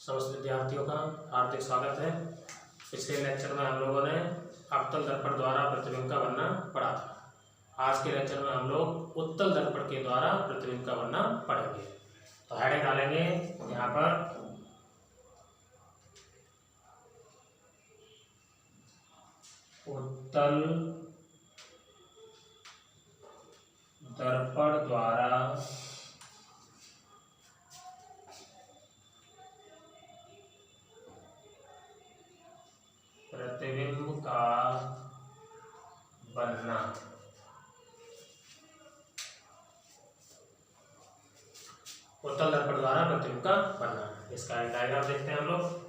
समस्त विद्यार्थियों का हार्दिक स्वागत है। पिछले लेक्चर में हम लोगों ने अवतल दर्पण द्वारा प्रतिबिंब का वर्णन पढ़ा था। आज के लेक्चर में हम लोग उत्तल दर्पण के द्वारा प्रतिबिंब का वर्णन पढ़ेंगे। तो हेडिंग डालेंगे यहाँ पर उत्तल दर्पण द्वारा प्रतिबिंब का वर्णन। उत्तल दर्पण द्वारा प्रतिबिंब का वर्णन, इसका एक डायग्राम देखते हैं हम लोग।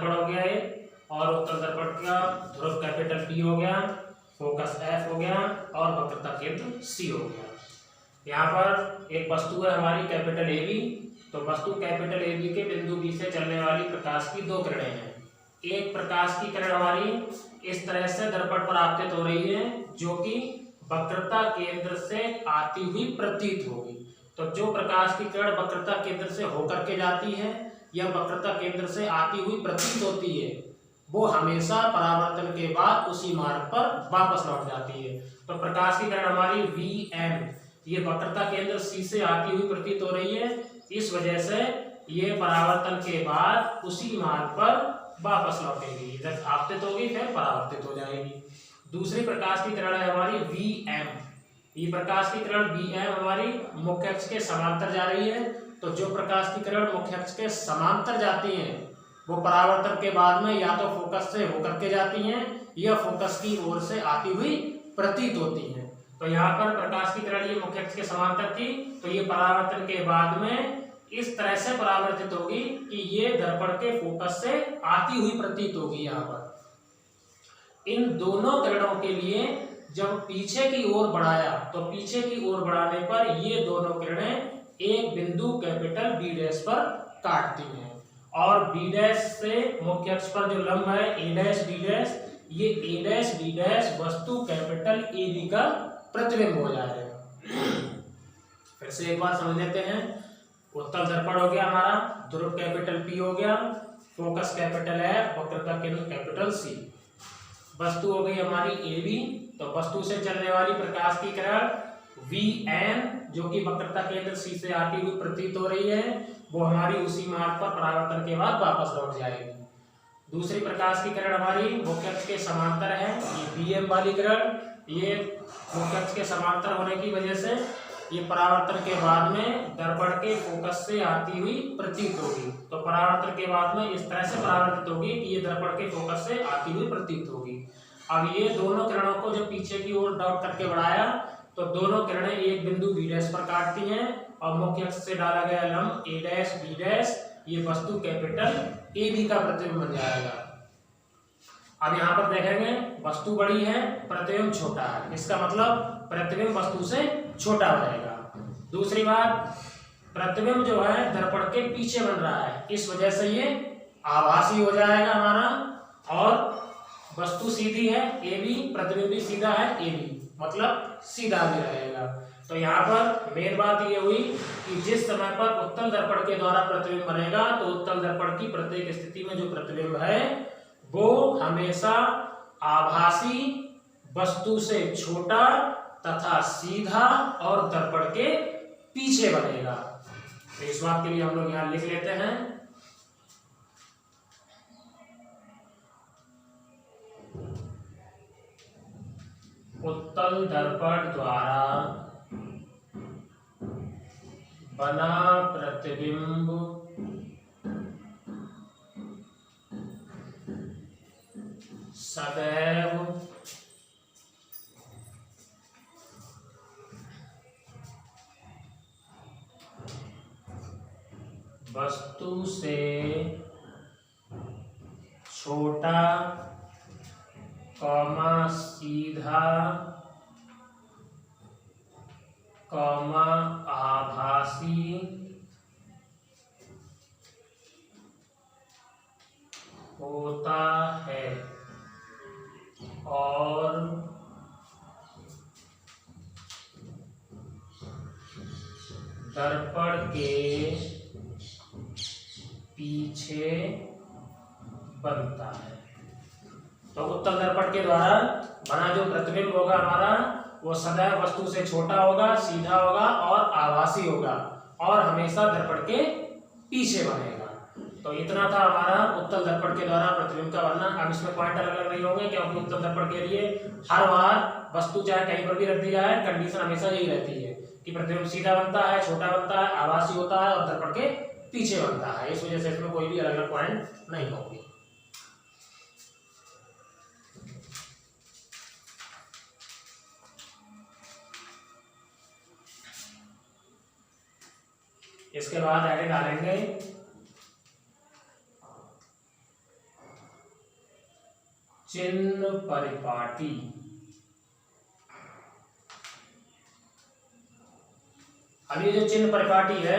दर्पण हो गया ये, और उत्तल दर्पण का ध्रुव कैपिटल P हो गया, फोकस F हो गया और वक्रता केंद्र C हो गया। यहाँ पर एक वस्तु है हमारी कैपिटल AB, तो वस्तु कैपिटल AB के बिंदु B से चलने वाली प्रकाश की दो किरणें हैं। एक प्रकाश की किरण हमारी इस तरह से दर्पण पर आपतित हो रही है जो कि वक्रता केंद्र से आती हुई प्रतीत होगी। तो जो प्रकाश की किरण वक्रता केंद्र से होकर के जाती है या वक्रता केंद्र से आती हुई प्रतीत होती है, वो हमेशा परावर्तन के बाद उसी मार्ग पर वापस लौट जाती है। तो प्रकाश की किरण हमारी VM ये वक्रता केंद्र C से आती हुई प्रतीत हो रही है, इस वजह से ये परावर्तन के बाद उसी मार्ग पर वापस लौटेगी, इधर आपतित होगी फिर परावर्तित हो जाएगी। दूसरी प्रकाश की किरण है हमारी VM, ये प्रकाश की किरण VM हमारी मुख्य अक्ष के समांतर जा रही है। तो जो प्रकाश की किरण मुख्य अक्ष के समांतर जाती हैं वो परावर्तन के बाद में या तो फोकस से होकर के जाती हैं या फोकस की ओर से आती हुई प्रतीत होती हैं। तो यहाँ पर प्रकाश की किरण ये मुख्य अक्ष के समांतर थी, तो ये परावर्तन के बाद में इस तरह से परावर्तित होगी कि ये दर्पण के फोकस से आती हुई प्रतीत होगी। यहाँ पर इन दोनों किरणों के लिए जब पीछे की ओर बढ़ाया तो पीछे की ओर बढ़ाने पर ये दोनों किरणें एक बिंदु कैपिटल B' पर काटती हैं और B' से मुख्य अक्ष पर जो लंब है A', ये A', वस्तु कैपिटल AB का प्रतिबिंब हो जाएगा। फिर से एक बार समझ लेते हैं। उत्तल दर्पण हो गया हमारा, ध्रुव कैपिटल P हो गया, फोकस कैपिटल F, वक्रता केंद्र कैपिटल C। वस्तु हो गई हमारी AB, तो वस्तु से चलने वाली प्रकाश की किरण VN जो कि वक्रता केंद्र C से आती हुई प्रतीत हो रही है, वो हमारी उसी मार्ग पर परावर्तन के बाद वापस लौट जाएगी। दूसरी प्रकाश की किरण हमारी मुख्य अक्ष के समांतर है, ये VM वाली किरण, ये मुख्य अक्ष के समांतर होने की वजह से ये परावर्तन के बाद में दर्पण के फोकस से आती हुई प्रतीत होगी। तो परावर्तन के बाद में इस तरह से परावर्तित होगी कि ये दर्पण के फोकस से आती हुई प्रतीत होगी। अब ये दोनों किरणों को जब पीछे की ओर डॉट करके बढ़ाया तो दोनों किरणें एक बिंदु B' पर काटती हैं और मुख्य अक्ष से डाला गया लंब A', B' ये वस्तु कैपिटल AB का प्रतिबिंब बन जाएगा। अब यहाँ पर देखेंगे वस्तु बड़ी है, प्रतिबिंब छोटा है, इसका मतलब प्रतिबिंब वस्तु से छोटा हो जाएगा। दूसरी बात, प्रतिबिंब जो है दर्पण के पीछे बन रहा है, इस वजह से ये आभासी हो जाएगा हमारा, और वस्तु सीधी है AB, प्रतिबिंब भी सीधा है AB, मतलब सीधा भी रहेगा। तो यहाँ पर मेन बात ये हुई कि जिस समय पर उत्तल दर्पण के द्वारा प्रतिबिंब बनेगा तो उत्तल दर्पण की प्रत्येक स्थिति में जो प्रतिबिंब है वो हमेशा आभासी, वस्तु से छोटा तथा सीधा और दर्पण के पीछे बनेगा। तो इस बात के लिए हम लोग यहाँ लिख लेते हैं। उत्तल दर्पण द्वारा बना प्रतिबिंब सदैव वस्तु से छोटा, सीधा, आभासी होता है और दर्पण के पीछे बनता है। तो उत्तल दर्पण के द्वारा बना जो प्रतिबिंब होगा हमारा वो सदैव वस्तु से छोटा होगा, सीधा होगा और आभासी होगा और हमेशा दर्पण के पीछे बनेगा। तो इतना था हमारा उत्तल दर्पण के द्वारा प्रतिबिंब का वर्णन। अब इसमें पॉइंट अलग अलग नहीं होंगे क्योंकि उत्तल दर्पण के लिए हर बार वस्तु चाहे कहीं पर भी रख दी जाए, कंडीशन हमेशा यही रहती है कि प्रतिबिंब सीधा बनता है, छोटा बनता है, आभासी होता है और दर्पण के पीछे बनता है। इस वजह से इसमें कोई भी अलग अलग पॉइंट नहीं होंगे। इसके बाद आगे डालेंगे चिन्ह परिपाटी। अब ये जो चिन्ह परिपाटी है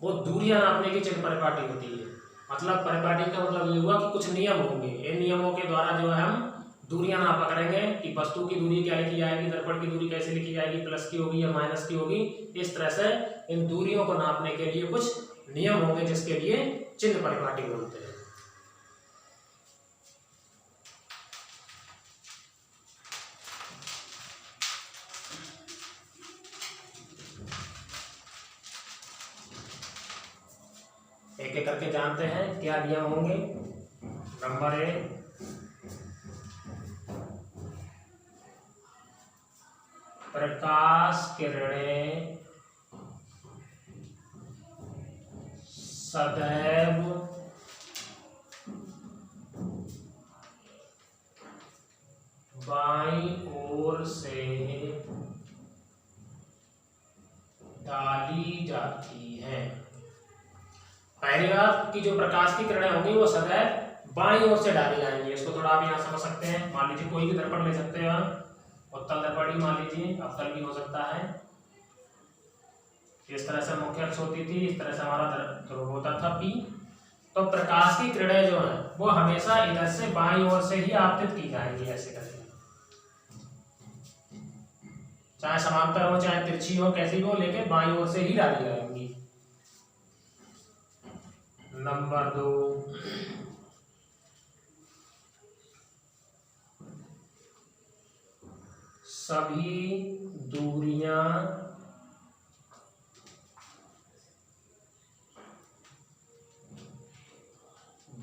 वो दूरियां नापने की चिन्ह परिपाटी होती है। मतलब परिपाटी का मतलब ये हुआ कि कुछ नियम होंगे, इन नियमों के द्वारा जो है हम दूरियां नापा करेंगे कि वस्तु की दूरी क्या लिखी जाएगी, दर्पण की दूरी कैसे लिखी जाएगी, प्लस की होगी या माइनस की होगी। इस तरह से इन दूरियों को नापने के लिए कुछ नियम होंगे जिसके लिए चिन्ह परिपाटी बोलते हैं। एक एक करके जानते हैं क्या नियम होंगे। नंबर 1, प्रकाश किरणें सदैव बाईं ओर से डाली जाती हैं। पहली बात कि जो प्रकाश की किरणें होंगी वो सदैव बाईं ओर से डाली जाएंगी। इसको थोड़ा आप यहाँ समझ सकते हैं। मान लीजिए कोई भी दर्पण ले सकते हैं, उत्तल दर्पण ही मान लीजिए, अवतल भी हो सकता है। इस तरह से मुख्य अक्ष होती थी, इस तरह से हमारा ध्रुव होता था P। तो प्रकाश की किरणें जो है वो हमेशा इधर से बाईं ओर से ही आपतित की जाएंगी, ऐसे करके, चाहे समांतर हो चाहे तिरछी हो, कैसी भी हो, लेकिन बाईं ओर से ही डाली जाएंगी। नंबर 2, सभी दूरियां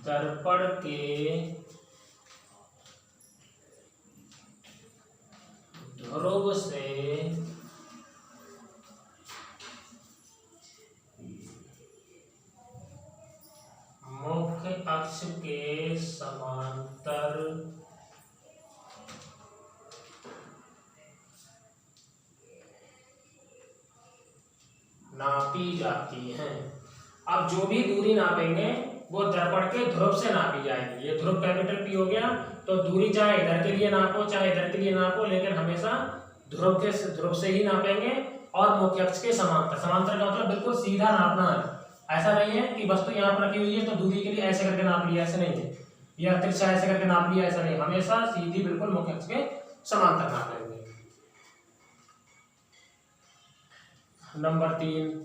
दर्पण के ध्रुव से मुख्य अक्ष के समांतर नापी जाती हैं। अब जो भी दूरी नापेंगे वो दर्पण के ध्रुव से नापी जाएगी। ये ध्रुव कैपिटल P हो गया। तो दूरी चाहे इधर के लिए नापो चाहे इधर के लिए नापो, लेकिन हमेशा ध्रुव से ही नापेंगे और मुख्य अक्ष के समांतर। समांतर का मतलब बिल्कुल सीधा नापना है। ऐसा नहीं है कि वस्तु यहाँ पर रखी हुई है तो दूरी के लिए ऐसे करके नाप लिया, ऐसे नहीं है, या तिरछा ऐसे करके नाप लिया, ऐसा नहीं। हमेशा सीधी बिल्कुल मुख्य अक्ष के समांतर नापेंगे। नंबर 3,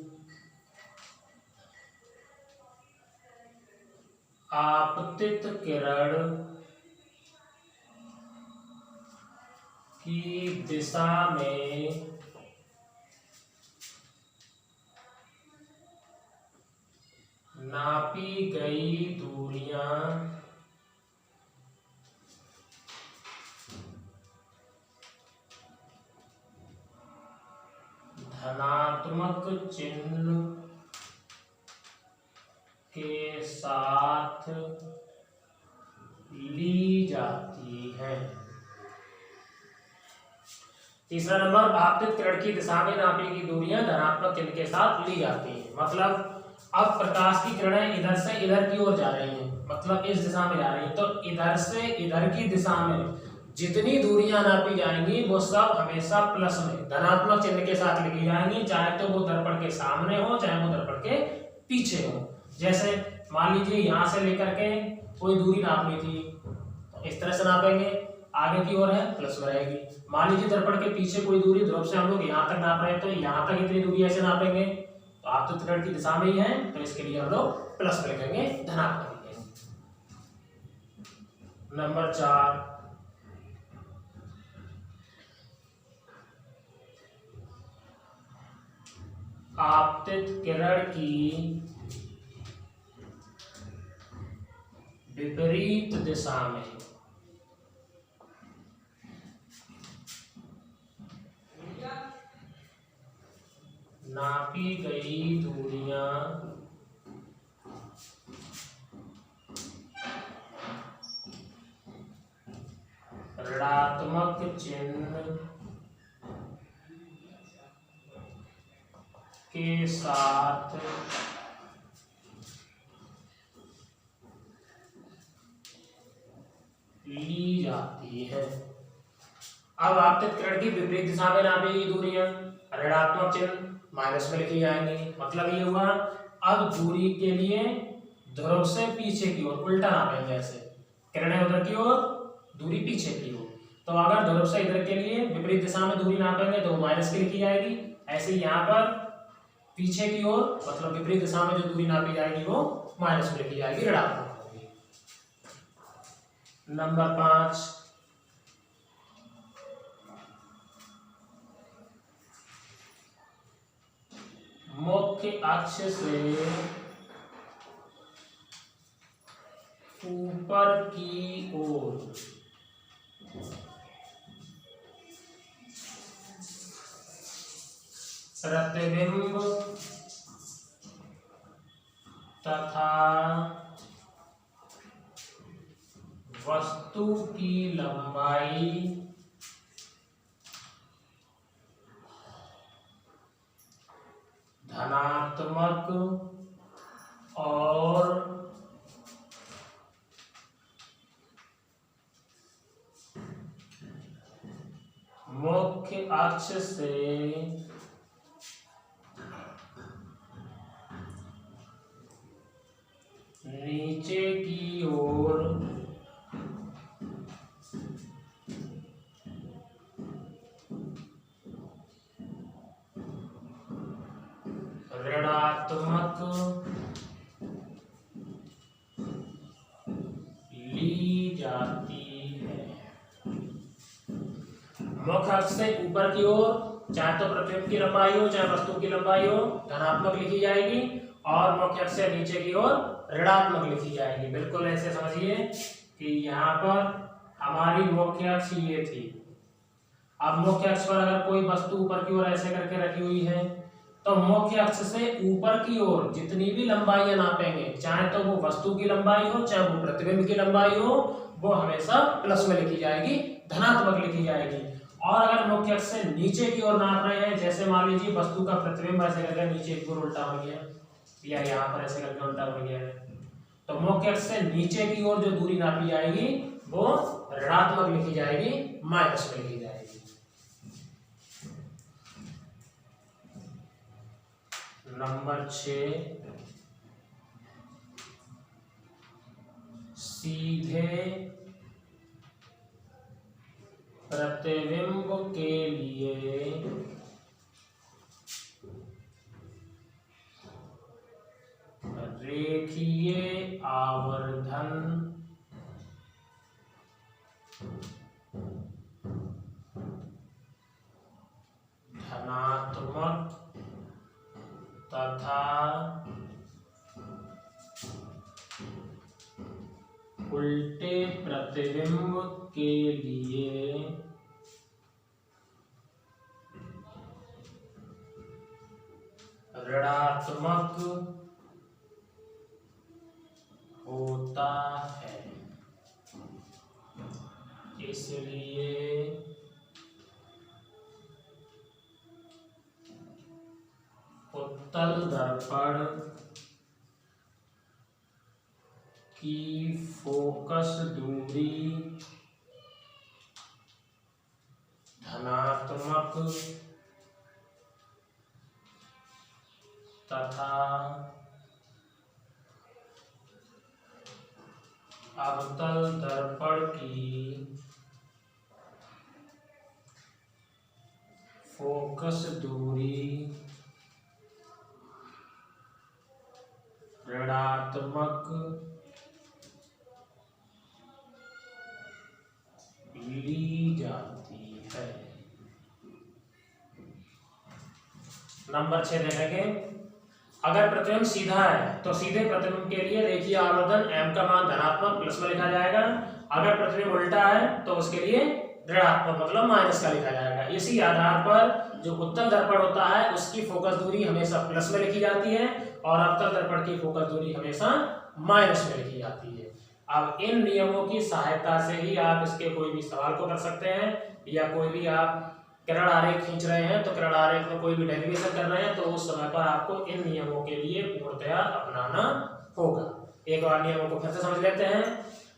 आपतित किरण की दिशा में नापी गई दूरियां धनात्मक चिन्ह के साथ ली जाती है। तीसरा नंबर, आपतित किरण की दिशा में नापी गई दूरियां धनात्मक चिन्ह के साथ ली जाती हैं। मतलब अब प्रकाश की किरणें इधर से इधर की ओर जा रही हैं, मतलब इस दिशा में जा रही हैं, तो इधर से इधर की दिशा में जितनी दूरियां नापी जाएंगी वो सब हमेशा प्लस में धनात्मक चिन्ह के साथ लिखी जाएंगी, चाहे तो वो दर्पण के सामने हो चाहे वो दर्पण के पीछे हो। जैसे मान लीजिए यहाँ से लेकर के कोई दूरी नापनी थी तो इस तरह से नापेंगे, आगे की ओर है प्लस में रहेगी। मान लीजिए दर्पण के पीछे कोई दूरी ध्रुव से हम लोग यहाँ तक नाप रहे हैं तो यहाँ तक इतनी दूरी ऐसे नापेंगे, तो आपतित किरण की दिशा में ही है तो इसके लिए हम लोग प्लस में लिखेंगे, धनात्मक लिखेंगे। नंबर 4, आपतित किरण की विपरीत दिशा में नापी गई दूरियां ऋणात्मक चिन्ह के साथ ली जाती है। अब आपतित किरण की विपरीत दिशा में नापी गई दूरियां ऋणात्मक चिन्ह माइनस में लिखी जाएंगी। मतलब ये हुआ अब दूरी के लिए ध्रुव से पीछे की ओर उल्टा नापेंगे। ऐसे किरणें उधर की ओर, दूरी पीछे की ओर, तो अगर ध्रुव से इधर के लिए विपरीत दिशा में दूरी नापेंगे तो माइनस की लिखी जाएगी। ऐसे ही यहाँ पर पीछे की ओर मतलब विपरीत दिशा में जो दूरी नापी जाएगी वो माइनस में लिखी जाएगी, ऋणात्मक होगी। नंबर 5, मुख्य अक्ष से ऊपर की ओर प्रतिबिंब तथा वस्तु की लंबाई धनात्मक और मुख्य अक्ष से नीचे की ओर ऋणात्मक ली जाती है। मुख्य अक्ष से ऊपर की ओर चाहे तो प्रतिबिंब की लंबाई हो चाहे वस्तु की लंबाई हो धनात्मक लिखी जाएगी और मुख्य अक्ष से नीचे की ओर ऋणात्मक लिखी जाएगी। बिल्कुल ऐसे समझिए कि यहाँ पर हमारी मुख्य अक्ष ये थी। अब मुख्य अक्ष पर अगर कोई वस्तु ऊपर की ओर ऐसे करके रखी हुई है तो मुख्य अक्ष से ऊपर की ओर जितनी भी लंबाइयां नापेंगे, चाहे तो वो वस्तु की लंबाई हो चाहे वो प्रतिबिंब की लंबाई हो, वो हमेशा प्लस में लिखी जाएगी, धनात्मक लिखी जाएगी। और अगर मुख्य अक्ष से नीचे की ओर नाप रहे हैं, जैसे मान लीजिए वस्तु का प्रतिबिंब ऐसे करके नीचे की ओर उल्टा हो गया या यहाँ पर ऐसे करके उल्टा हो गया है, तो मुख्य अक्ष से नीचे की ओर जो दूरी नापी जाएगी वो ऋणात्मक लिखी जाएगी, माइनस में लिखी जाएगी। नंबर 6, सीधे प्रतिबिंब के लिए रेखीय आवर्धन धनात्मक तथा उल्टे प्रतिबिंब के लिए ऋणात्मक होता है। इसलिए उत्तल दर्पण की फोकस दूरी धनात्मक तथा अवतल दर्पण की फोकस दूरी ऋणात्मक ली जाती है। नंबर 6 देखेंगे, अगर प्रतिबिंब सीधा है तो सीधे प्रतिबिंब के लिए रेखीय आवर्धन m का मान धनात्मक प्लस में लिखा जाएगा। अगर प्रतिबिंब उल्टा है तो उसके लिए ऋणात्मक मतलब माइनस का लिखा जाएगा। इसी आधार पर जो उत्तल दर्पण होता है उसकी फोकस दूरी हमेशा प्लस में लिखी जाती है और अवतल दर्पण की फोकस दूरी हमेशा माइनस में लिखी जाती है। अब इन नियमों की सहायता से ही आप इसके कोई भी सवाल को कर सकते हैं, या कोई भी आप किरण आरेख खींच रहे हैं तो किरण आरेख में कोई भी डेरिवेशन कर रहे हैं तो उस समय पर आपको इन नियमों के लिए पूर्णतया अपनाना होगा। एक बार नियमों को फिर से समझ लेते हैं।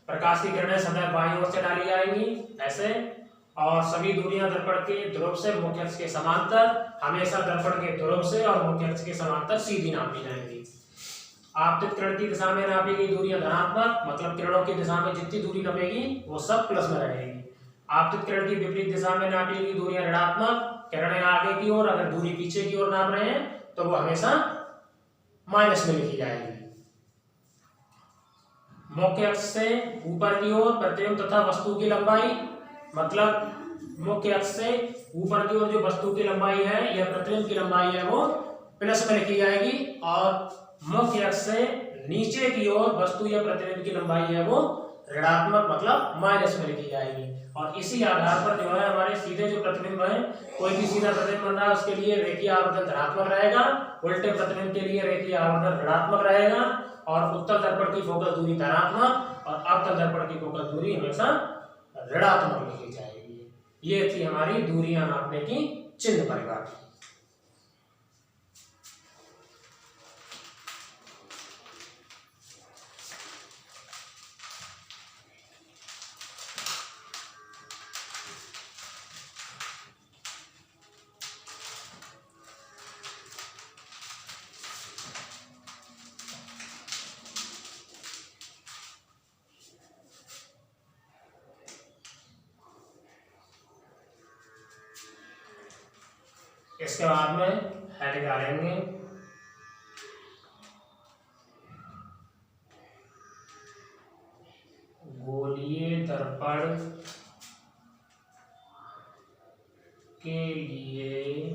प्रकाश की किरणें सदैव बाईं ओर से डाली जाएंगी ऐसे, और सभी दूरियां दर्पण के ध्रुव से मुख्य अक्ष के समांतर, हमेशा दर्पण के ध्रुव से और मुख्य अक्ष के समांतर सीधी नापी जाएंगी। आपतित किरण की दिशा में नापी गई दूरियां धनात्मक, मतलब किरणों की दिशा में जितनी दूरी नपेगी वो सब प्लस में रहेगी। आपतित किरण की विपरीत दिशा में नापी गई दूरियां ऋणात्मक, किरणें आगे की ओर, अगर दूरी पीछे की ओर नाप रहे हैं तो वो हमेशा माइनस में लिखी जाएगी। मुख्य अक्ष से ऊपर की ओर प्रतिबिंब तथा वस्तु की लंबाई, मतलब मुख्य अक्ष से ऊपर की ओर जो वस्तु की लंबाई है या प्रतिबिंब की लंबाई है वो प्लस में लिखी जाएगी, और मुख्य अक्ष से नीचे की ओर वस्तु या प्रतिबिंब की लंबाई है वो ऋणात्मक, मतलब माइनस में लिखी जाएगी। और इसी आधार पर जो है हमारे सीधे जो प्रतिबिंब है, कोई भी सीधा प्रतिबिंब बन रहा है उसके लिए रेखीय आवर्धन धनात्मक रहेगा, उल्टे प्रतिबिंब के लिए रेखीय आवर्धन ऋणात्मक रहेगा, और उत्तल दर्पण की फोकस दूरी धनात्मक और अवतल दर्पण की फोकस दूरी हमेशा ऋणात्मक लिखी जाएगी। ये थी हमारी दूरियां नापने की चिन्ह परिभाषा। इसके बाद में हेडिंग डालेंगे गोलीय दर्पण के लिए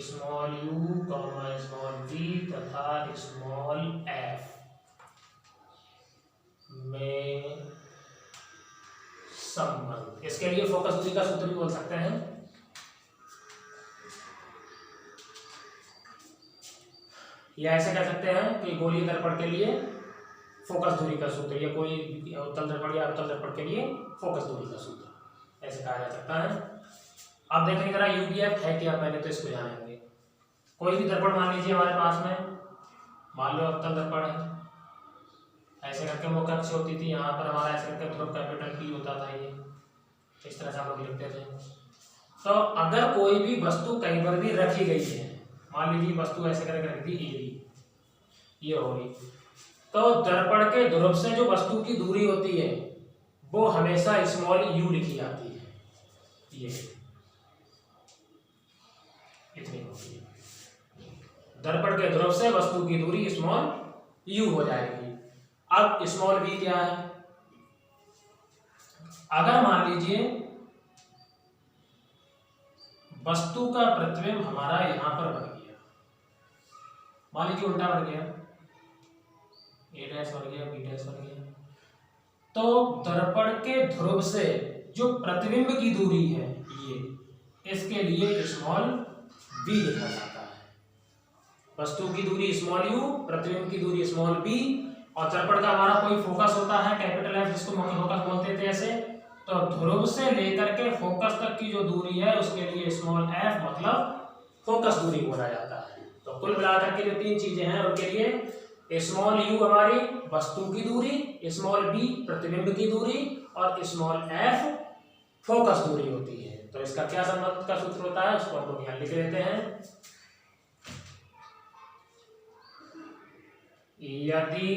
स्मॉल u, स्मॉल v तथा स्मॉल f में संबंध। इसके लिए फोकस दूरी का सूत्र भी बोल सकते हैं। या ऐसे कह सकते हैं कि गोलीय दर्पण के लिए फोकस दूरी का सूत्र, या कोई उत्तल दर्पण या अवतल दर्पण के लिए फोकस दूरी का सूत्र, ऐसे कहा जा सकता है। अब देखेंगे जरा यूबीएफ है क्या, पहले तो इसको जानेंगे। कोई भी दर्पण मान लीजिए हमारे पास में, मान लो अवतल दर्पण है, ऐसे करके मुख्य अक्ष होती थी, यहाँ पर हमारा ऐसे करके ध्रुव कैपिटल पी होता था, ये इस तरह से हम लोग लिखते थे। तो अगर कोई भी वस्तु कहीं पर भी रखी गई है, मान लीजिए वस्तु ऐसे करके रख दी, ये होगी, तो दर्पण के ध्रुव से जो वस्तु की दूरी होती है वो हमेशा स्मॉल u लिखी जाती है, ये इतनी होती है। दर्पण के ध्रुव से वस्तु की दूरी स्मॉल u हो जाएगी। अब स्मॉल v क्या है? अगर मान लीजिए वस्तु का प्रतिबिंब हमारा यहां पर बन गया, मान लीजिए उल्टा बन गया, a डैश बन गया, b डैश बन गया, तो दर्पण के ध्रुव से जो प्रतिबिंब की दूरी है ये, इसके लिए स्मॉल v लिखा जाता है। वस्तु की दूरी स्मॉल u, प्रतिबिंब की दूरी स्मॉल b, और दर्पण का हमारा कोई फोकस होता है कैपिटल F, जिसको मुख्य फोकस बोलते थे ऐसे, तो ध्रुव से लेकर के फोकस तक की जो दूरी है उसके लिए स्मॉल f, मतलब फोकस दूरी बोला जाता है। तो कुल मिलाकर के जो तीन चीजें हैं उनके लिए स्मॉल u हमारी वस्तु की दूरी, स्मॉल b प्रतिबिंब की दूरी, और स्मॉल f फोकस दूरी होती है। तो इसका क्या संबंध का सूत्र होता है उसको हम लोग यहाँ लिख लेते हैं। यदि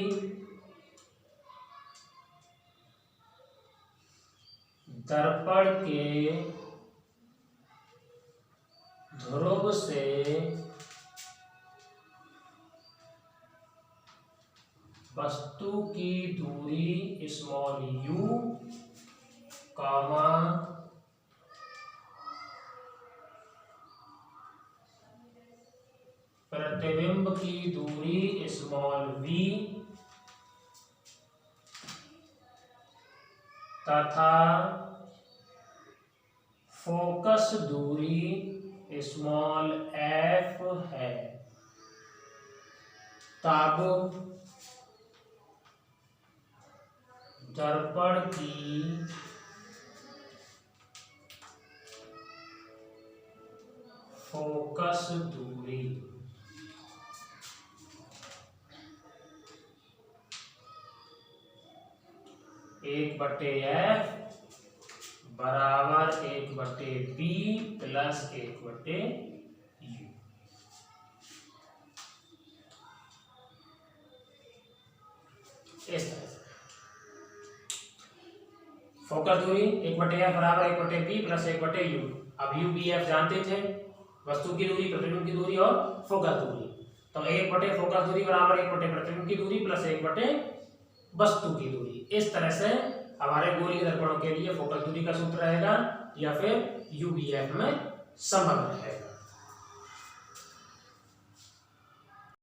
दर्पण के ध्रुव से वस्तु की दूरी स्मॉल u, प्रतिबिंब की दूरी स्मॉल v तथा फोकस दूरी स्मॉल f है, तब दर्पण की फोकस दूरी 1/f बराबर 1/p प्लस 1/u। इस तरह से फोकस दूरी 1/f बराबर 1/p प्लस 1/u। अब u b f जानते थे, वस्तु की दूरी, प्रतिबिंब की दूरी और फोकस दूरी। तो 1/फोकस दूरी बराबर 1/प्रतिबिंब की दूरी प्लस 1/वस्तु की दूरी। इस तरह से हमारे गोलीय दर्पणों के लिए फोकस दूरी का सूत्र रहेगा या फिर UBF में संबंध रहेगा।